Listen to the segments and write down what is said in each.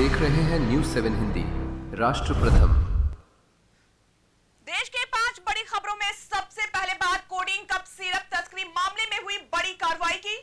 देख रहे हैं न्यूज 7 हिंदी। राष्ट्र प्रथम। देश के 5 बड़ी खबरों में सबसे पहले बात कोडिंग कप सिरप तस्करी मामले में हुई बड़ी कार्रवाई की।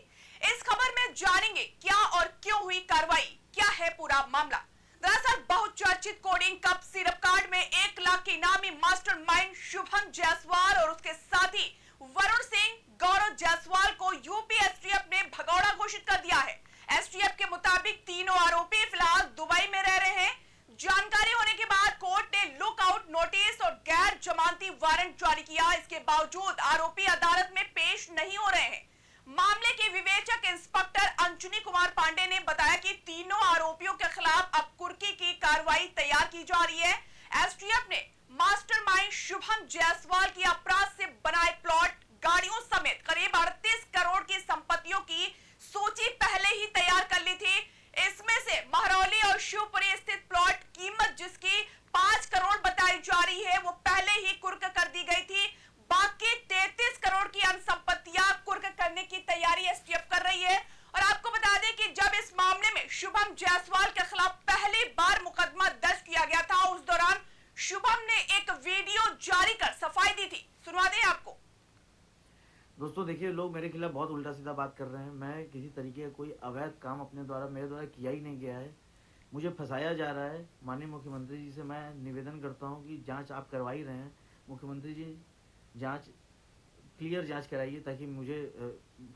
इस खबर में जानेंगे क्या और क्यों हुई कार्रवाई, क्या है पूरा मामला। दरअसल बहुचर्चित कोडिंग कप सिरप कांड में 1 लाख के इनामी मास्टरमाइंड शुभम जायसवाल और उसके साथी वरुण सिंह गौरव जायसवाल को यूपी एसटीएफ ने भगौड़ा घोषित कर दिया है। एसटीएफ के मुताबिक तीनों आरोपी फिलहाल दुबई में रह रहे हैं। जानकारी होने के बाद कोर्ट ने लुकआउट नोटिस और गैर जमानती वारंट जारी किया। इसके बावजूद आरोपी अदालत में पेश नहीं हो रहे हैं। मामले के विवेचक इंस्पेक्टर अंजनी कुमार पांडे ने बताया कि तीनों आरोपियों के खिलाफ अब कुर्की की कार्रवाई तैयार की जा रही है। एसटीएफ ने मास्टरमाइंड शुभम जायसवाल की अपराध से बनाए प्लॉट, गाड़ियों समेत करीब 38 करोड़ की संपत्तियों की सूची पहले ही तैयार कर ली थी। इसमें से महरौली और शिवपुरी स्थित प्लॉट कीमत जिसकी 5 करोड़ बताई जा रही है वो पहले ही कुर्क कर दी गई थी। बाकी 33 करोड़ की अन्य संपत्तियां कुर्क करने की तैयारी एसटीएफ कर रही है। और आपको बता दें कि जब इस मामले में शुभम जायसवाल के खिलाफ पहली बार मुकदमा दर्ज किया गया था, उस दौरान शुभम ने एक वीडियो जारी कर सफाई दी थी। सुनवा दें आपको। दोस्तों देखिए, लोग मेरे खिलाफ बहुत उल्टा सीधा बात कर रहे हैं। मैं किसी तरीके का कोई अवैध काम मेरे द्वारा किया ही नहीं गया है। मुझे फंसाया जा रहा है। माननीय मुख्यमंत्री जी से मैं निवेदन करता हूं कि जांच आप करवा ही रहे हैं, मुख्यमंत्री जी क्लियर जांच कराइए ताकि मुझे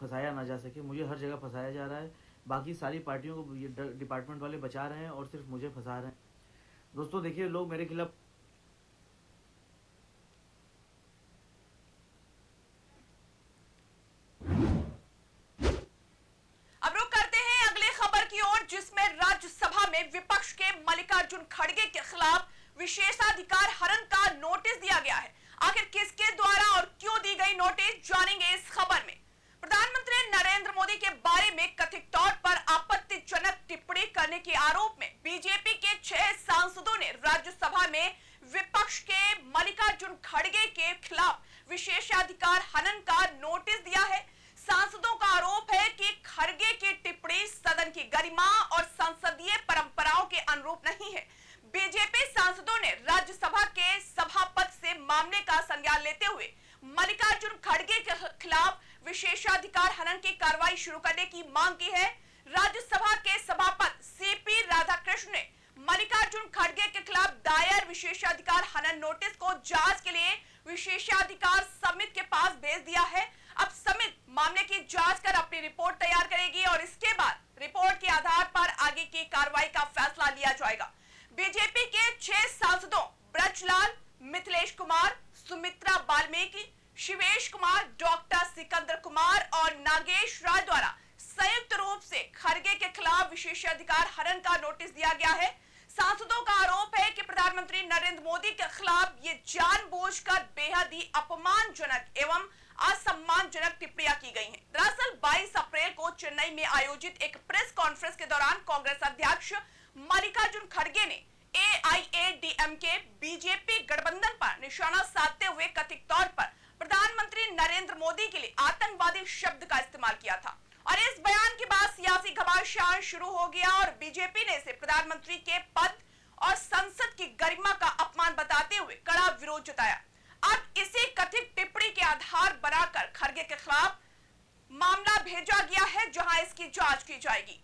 फंसाया ना जा सके। मुझे हर जगह फंसाया जा रहा है। बाकी सारी पार्टियों को ये डिपार्टमेंट वाले बचा रहे हैं और सिर्फ मुझे फंसा रहे हैं। दोस्तों देखिए, लोग मेरे खिलाफ जिसमें राज्यसभा में विपक्ष के मल्लिकार्जुन खड़गे के खिलाफ विशेषाधिकार हनन का नोटिस दिया गया है। आखिर किसके द्वारा और क्यों दी गई नोटिस, जानेंगे इस खबर में। प्रधानमंत्री नरेंद्र मोदी के बारे में कथित तौर पर आपत्तिजनक टिप्पणी करने के आरोप में बीजेपी के 6 सांसदों ने राज्यसभा में विपक्ष के मल्लिकार्जुन खड़गे के खिलाफ विशेषाधिकार हनन का नोटिस दिया है। सांसदों का आरोप है कि खड़गे की टिप्पणी सदन की गरिमा और संसदीय परंपराओं के अनुरूप नहीं है। बीजेपी सांसदों ने राज्यसभा के सभापति से मामले का संज्ञान लेते हुए मल्लिकार्जुन खड़गे के खिलाफ विशेषाधिकार हनन की कार्रवाई शुरू करने की मांग की है। राज्यसभा के सभापति सीपी राधाकृष्ण ने मल्लिकार्जुन खड़गे के खिलाफ दायर विशेषाधिकार हनन नोटिस को जांच के लिए विशेषाधिकार समिति के पास भेज दिया है। अब समिति मामले की जांच कर अपनी रिपोर्ट तैयार करेगी और इसके बाद रिपोर्ट के आधार पर आगे की कार्रवाई का फैसला लिया जाएगा। बीजेपी के 6 सांसदों ब्रजलाल, मिथिलेश कुमार, सुमित्रा वाल्मीकि, शिवेश कुमार, डॉक्टर सिकंदर कुमार और नागेश राय द्वारा संयुक्त रूप से खड़गे के खिलाफ विशेषाधिकार हनन का नोटिस दिया गया है। सांसदों का आरोप है कि प्रधानमंत्री नरेंद्र मोदी के खिलाफ ये जानबूझकर बेहद ही अपमानजनक एवं असम्मानजनक टिप्पणियां की गई हैं। दरअसल 22 अप्रैल को चेन्नई में आयोजित एक प्रेस कॉन्फ्रेंस के दौरान कांग्रेस अध्यक्ष मल्लिकार्जुन खड़गे ने एआईएडीएमके बीजेपी गठबंधन पर निशाना साधते हुए कथित तौर पर प्रधानमंत्री नरेंद्र मोदी के लिए आतंकवादी शब्द का इस्तेमाल किया था। और इस बयान के बाद सियासी घमासान शुरू हो गया और बीजेपी ने इसे प्रधानमंत्री के पद और संसद की गरिमा का अपमान बताते हुए कड़ा विरोध जताया। अब इसी कथित टिप्पणी के आधार बनाकर खड़गे के खिलाफ मामला भेजा गया है, जहां इसकी जांच की जाएगी।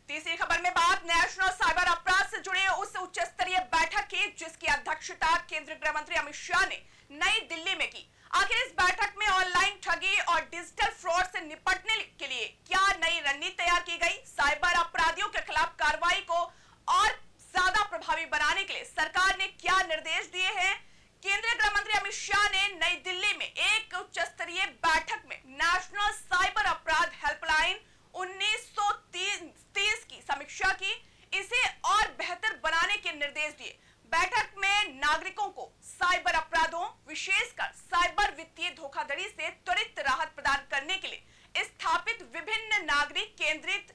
तीसरी खबर में बात नेशनल साइबर अपराध से जुड़े उस उच्च स्तरीय बैठक की जिसकी अध्यक्षता केंद्रीय गृह मंत्री अमित शाह ने नई दिल्ली में की। आखिर इस बैठक में ऑनलाइन ठगी और डिजिटल फ्रॉड से निपटने के लिए क्या नई रणनीति तैयार की गई, साइबर अपराधियों के खिलाफ कार्रवाई को और ज्यादा प्रभावी बनाने के लिए सरकार ने क्या निर्देश दिए हैं। केंद्रीय गृह मंत्री अमित शाह ने नई दिल्ली में एक उच्च स्तरीय बैठक में नेशनल साइबर अपराध हेल्पलाइन 1930 की समीक्षा की, इसे और बेहतर बनाने के निर्देश दिए। बैठक में नागरिकों को साइबर अपराधों, विशेषकर साइबर वित्तीय धोखाधड़ी से त्वरित राहत प्रदान करने के लिए स्थापित विभिन्न नागरिक केंद्रित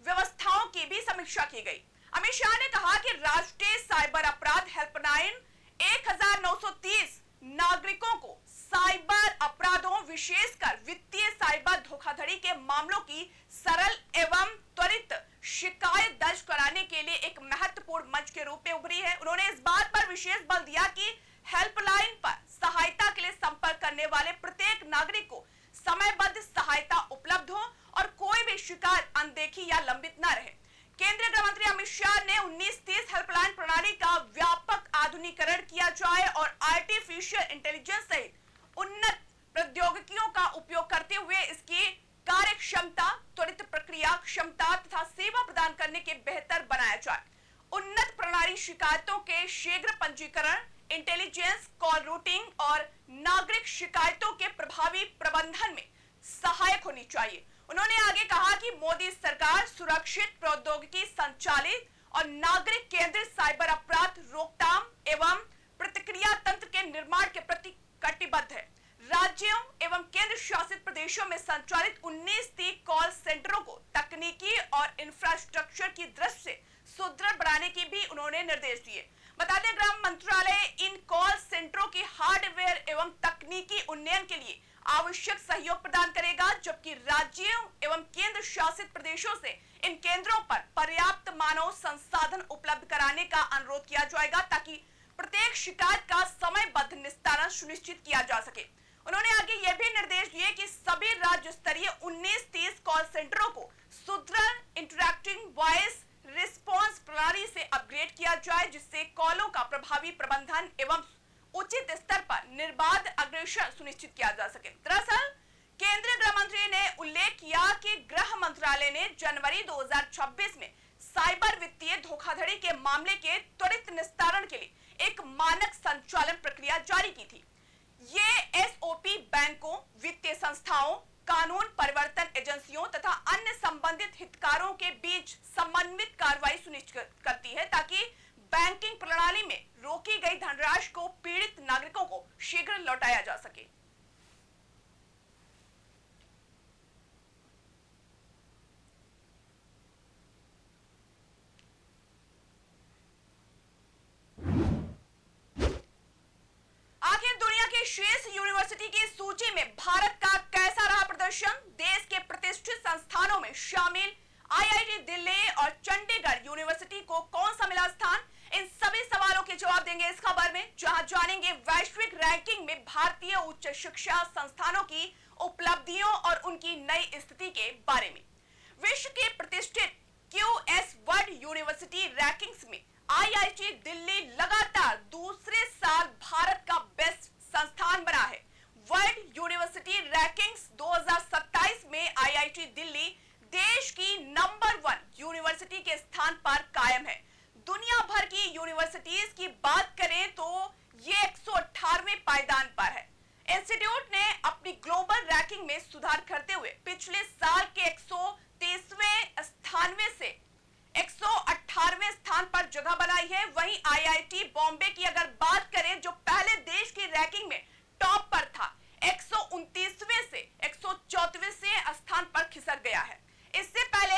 व्यवस्थाओं की भी समीक्षा की गई। अमित शाह ने कहा कि राष्ट्रीय साइबर अपराध हेल्पलाइन 1930 नागरिकों को साइबर अपराधों विशेषकर वित्तीय साइबर धोखाधड़ी के मामलों की सरल एवं त्वरित शिकायत दर्ज कराने के लिए एक महत्वपूर्ण मंच के रूप में उभरी है। उन्होंने इस बात पर विशेष बल दिया कि हेल्पलाइन पर सहायता के लिए संपर्क करने वाले प्रत्येक नागरिक को समयबद्ध सहायता उपलब्ध हो और कोई भी शिकायत अनदेखी या लंबित न रहे। केंद्रीय गृह मंत्री अमित शाह ने 1930 हेल्पलाइन प्रणाली का व्यापक आधुनिकीकरण किया जाए और आर्टिफिशियल इंटेलिजेंस सहित उन्नत प्रौद्योगिकियों का उपयोग करते हुए इसकी कार्य क्षमता, त्वरित प्रक्रिया क्षमता तथा सेवा प्रदान करने के बेहतर बनाया जाए। उन्नत प्रणाली शिकायतों के शीघ्र पंजीकरण, इंटेलिजेंस, कॉल रूटिंग और नागरिक शिकायतों के प्रभावी प्रबंधन में सहायक होनी चाहिए। उन्होंने आगे कहा कि मोदी सरकार सुरक्षित प्रौद्योगिकी संचालित और नागरिक केंद्रित साइबर अपराध रोकथाम एवं प्रतिक्रिया तंत्र के निर्माण के प्रति कटिबद्ध है। राज्यों एवं केंद्र शासित प्रदेशों में संचालित 19 कॉल सेंटरों को तकनीकी और इंफ्रास्ट्रक्चर की दृष्टि से सुदृढ़ बनाने के भी उन्होंने निर्देश दिए। बता दें, गृह मंत्रालय इन कॉल सेंटरों की हार्डवेयर एवं तकनीकी उन्नयन के लिए आवश्यक सहयोग प्रदान करेगा, जबकि राज्यों एवं केंद्र शासित प्रदेशों से इन केंद्रों पर पर्याप्त मानव संसाधन उपलब्ध कराने का अनुरोध किया जाएगा ताकि प्रत्येक शिकायत का समयबद्ध निस्तारण सुनिश्चित किया जा सके। उन्होंने आगे यह भी निर्देश दिए कि सभी राज्य स्तरीय 1930 कॉल सेंटरों को सुदृढ़ इंटरैक्टिंग वॉइस रिस्पांस प्रणाली से अपग्रेड किया जाए, जिससे कॉलों का प्रभावी प्रबंधन एवं उचित स्तर पर निर्बाध अग्रेषण सुनिश्चित किया जा सके। दरअसल केंद्रीय गृह मंत्री ने उल्लेख किया कि गृह मंत्रालय ने जनवरी 2026 में साइबर वित्तीय धोखाधड़ी के मामले के त्वरित निस्तारण के लिए एक मानक संचालन प्रक्रिया जारी की थी। ये एसओपी बैंकों, वित्तीय संस्थाओं, कानून परिवर्तन एजेंसियों तथा अन्य संबंधित हितधारकों के बीच समन्वित कार्रवाई सुनिश्चित करती है ताकि बैंकिंग प्रणाली में रोकी गई धनराशि को पीड़ित नागरिकों को शीघ्र लौटाया जा सके। आखिर दुनिया के शीर्ष यूनिवर्सिटी की सूची में भारत का कैसा रहा प्रदर्शन? देश के प्रतिष्ठित संस्थानों में शामिल आईआईटी दिल्ली और चंडीगढ़ यूनिवर्सिटी को कौन सा मिला स्थान? इन सभी सवालों के जवाब देंगे इस खबर में, जहां जानेंगे वैश्विक रैंकिंग में भारतीय उच्च शिक्षा संस्थानों की उपलब्धियों और उनकी नई स्थिति के बारे में। विश्व के प्रतिष्ठित QS वर्ल्ड यूनिवर्सिटी रैंकिंग्स में आईआईटी दिल्ली लगातार दूसरे साल भारत का बेस्ट संस्थान बना है। वर्ल्ड यूनिवर्सिटी रैंकिंग्स 2027 में आईआईटी दिल्ली देश की नंबर 1 यूनिवर्सिटी के स्थान पर कायम है। दुनिया भर की यूनिवर्सिटीज की बात करें तो ये 118वें पायदान पर है। इंस्टीट्यूट ने अपनी ग्लोबल रैंकिंग में सुधार करते हुए पिछले साल के 130वें स्थान में से 118वें स्थान पर जगह बनाई है। वहीं आईआईटी बॉम्बे की अगर बात करें, जो पहले देश की रैंकिंग में टॉप पर था, 129वें से 134वें स्थान पर खिसक गया है। इससे पहले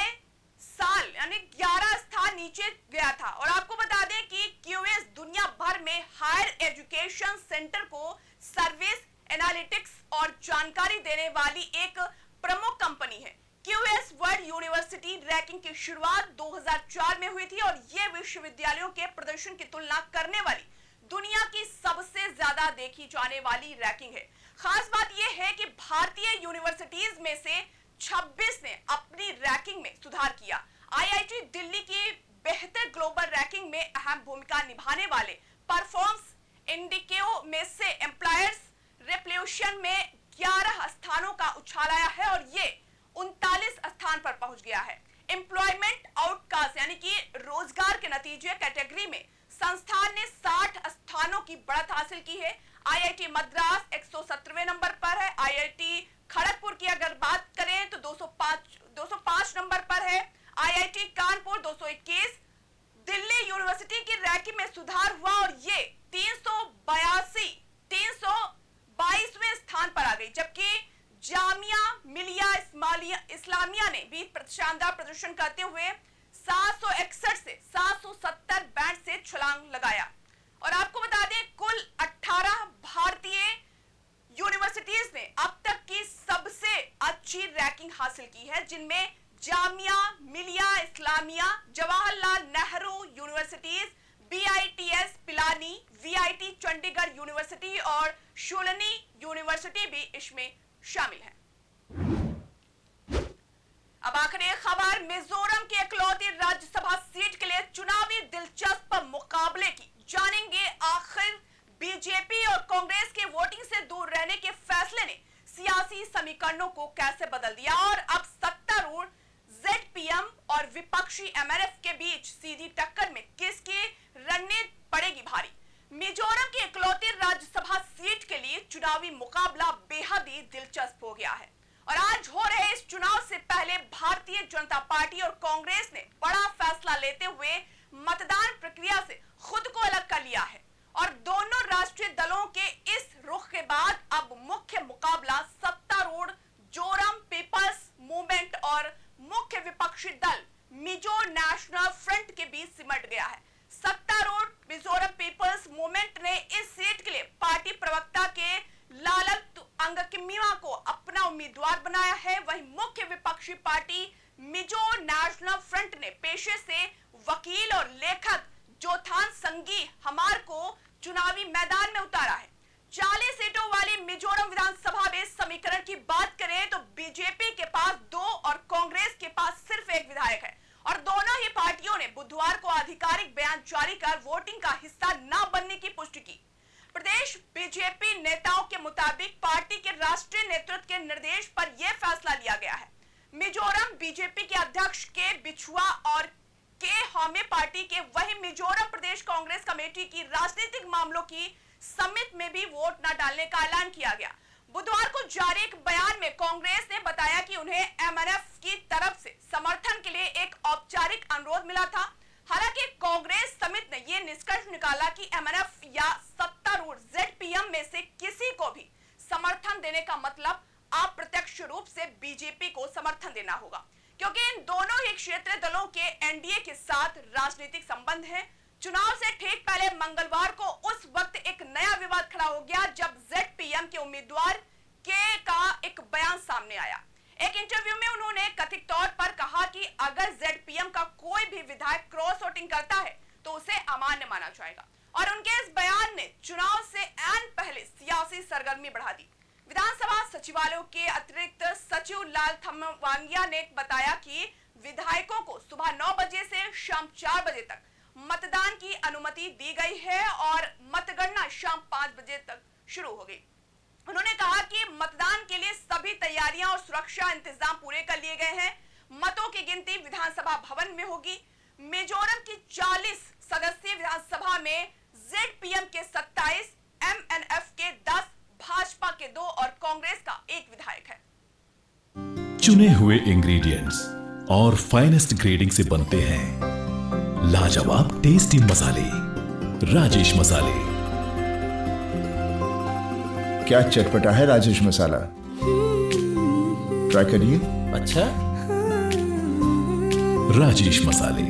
साल यानी 11 स्थान नीचे गया था। और आपको बता दें कि क्यूएस दुनिया भर में हायर एजुकेशन सेंटर को सर्विस, एनालिटिक्स और जानकारी देने वाली एक प्रमुख कंपनी है। क्यूएस वर्ल्ड यूनिवर्सिटी रैंकिंग की शुरुआत 2004 में हुई थी और यह विश्वविद्यालयों के प्रदर्शन की तुलना करने वाली दुनिया की सबसे ज्यादा देखी जाने वाली रैंकिंग है। खास बात यह है कि भारतीय यूनिवर्सिटीज में से 26 ने अपनी रैंकिंग में सुधार किया। आईआईटी दिल्ली की बेहतर ग्लोबल रैंकिंग में अहम भूमिका निभाने वाले परफॉर्म्स इंडिकेओ में से एम्प्लॉयर्स रेवोल्यूशन में 11 स्थानों का उछालाया है और ये 39 स्थान पर पहुंच गया है। एम्प्लॉयमेंट आउटकास्ट यानी कि रोजगार के नतीजे कैटेगरी में संस्थान ने 60 स्थानों की बढ़त हासिल की है। आईआईटी मद्रास 117वें नंबर पर है। आईआईटी खड़गपुर की अगर बात करें तो 205 नंबर पर है। आईआईटी कानपुर 221। दिल्ली यूनिवर्सिटी की रैंकिंग में सुधार हुआ और ये 322वें स्थान पर आ गई, जबकि जामिया मिलिया इस्लामिया ने भी शानदार प्रदर्शन करते हुए 761 से 770 बैंड से छलांग लगाया। और आपको बता दें, कुल 18 भारतीय यूनिवर्सिटी हासिल की है, जिनमें Jamia Millia Islamia, Jawaharlal Nehru universities, BITS Pilani, VIT Chandigarh university और शूलनी यूनिवर्सिटी भी इसमें शामिल है। अब आखिरी खबर मिजोरम की इकलौती राज्यसभा सीट के लिए चुनावी दिलचस्प मुकाबले की। जानेंगे आखिर बीजेपी और कांग्रेस के वोटिंग से दूर रहने के फैसले ने सियासी समीकरणों को कैसे बदल दिया और अब सत्तारूढ़ ZPM और विपक्षी MNF के बीच सीधी टक्कर में किसकी रणनीति पड़ेगी भारी। मिजोरम की इकलौती राज्यसभा सीट के लिए चुनावी मुकाबला बेहद ही दिलचस्प हो गया है और आज हो रहे इस चुनाव से पहले भारतीय जनता पार्टी और कांग्रेस ने बड़ा फैसला लेते हुए मतदान प्रक्रिया से खुद को अलग कर लिया है और दोनों राष्ट्रीय दलों के इस रुख के बाद अब मुख्य मुकाबला सत्तारूढ़ जोरम पीपल्स मूवमेंट और मुख्य विपक्षी दल मिजो नेशनल फ्रंट के बीच सिमट गया है। सत्तारूढ़ मिजोरम पीपल्स मूवमेंट ने इस सीट के लिए पार्टी प्रवक्ता के लालत अंगकिमिवा को अपना उम्मीदवार बनाया है। वहीं मुख्य विपक्षी पार्टी मिजो नेशनल फ्रंट ने पेशे से वकील और लेखक जोथान संगी हमार को चुनावी मैदान में उतारा है। 40 सीटों वाली मिजोरम विधानसभा में समीकरण की बात करें तो बीजेपी के पास 2 और कांग्रेस के पास सिर्फ 1 विधायक है और दोनों ही पार्टियों ने बुधवार को आधिकारिक बयान जारी कर वोटिंग का हिस्सा न बनने की पुष्टि की। प्रदेश बीजेपी नेताओं के मुताबिक पार्टी के राष्ट्रीय नेतृत्व के निर्देश पर यह फैसला लिया गया है। मिजोरम बीजेपी के अध्यक्ष के बिछुआ और के हॉमे पार्टी के वही मिजोरम प्रदेश कांग्रेस कमेटी की राजनीतिक मामलों की समिति में भी वोट न डालने का ऐलान किया गया। बुधवार को जारी एक बयान में कांग्रेस ने बताया कि उन्हें MNF की तरफ से समर्थन के लिए एक औपचारिक अनुरोध मिला था। हालांकि कांग्रेस समिति ने यह निष्कर्ष निकाला कि MNF या सत्तारूढ़ ZPM में से किसी को भी समर्थन देने का मतलब अप्रत्यक्ष रूप से बीजेपी को समर्थन देना होगा, क्योंकि इन दोनों ही क्षेत्रीय दलों के NDA के साथ राजनीतिक संबंध है। चुनाव से ठीक पहले मंगलवार को उस वक्त एक नया विवाद खड़ा हो गया जब ZPM के उम्मीदवार के का एक बयान सामने आया। एक इंटरव्यू में उन्होंने कथित तौर पर कहा कि अगर ZPM का कोई भी विधायक क्रॉस वोटिंग करता है तो उसे अमान्य माना जाएगा और उनके इस बयान ने चुनाव से ऐन पहले सियासी सरगर्मी बढ़ा दी। विधानसभा सचिवालय के अतिरिक्त सचिव लाल थमवांगिया ने बताया कि विधायकों को सुबह 9 बजे से शाम 4 बजे तक मतदान की अनुमति दी गई है और मतगणना शाम 5 बजे तक शुरू हो गई। उन्होंने कहा कि मतदान के लिए सभी तैयारियां और सुरक्षा इंतजाम पूरे कर लिए गए हैं। मतों की गिनती विधानसभा भवन में होगी। मिजोरम की 40 सदस्यीय विधानसभा में ZPM के 27, MNF के 10, भाजपा के 2 और कांग्रेस का 1 विधायक है। चुने हुए इंग्रेडिएंट्स और फाइनेस्ट ग्रेडिंग से बनते हैं लाजवाब टेस्टी मसाले, राजेश मसाले। क्या चटपटा है राजेश मसाला, ट्राई करिए। अच्छा, राजेश मसाले।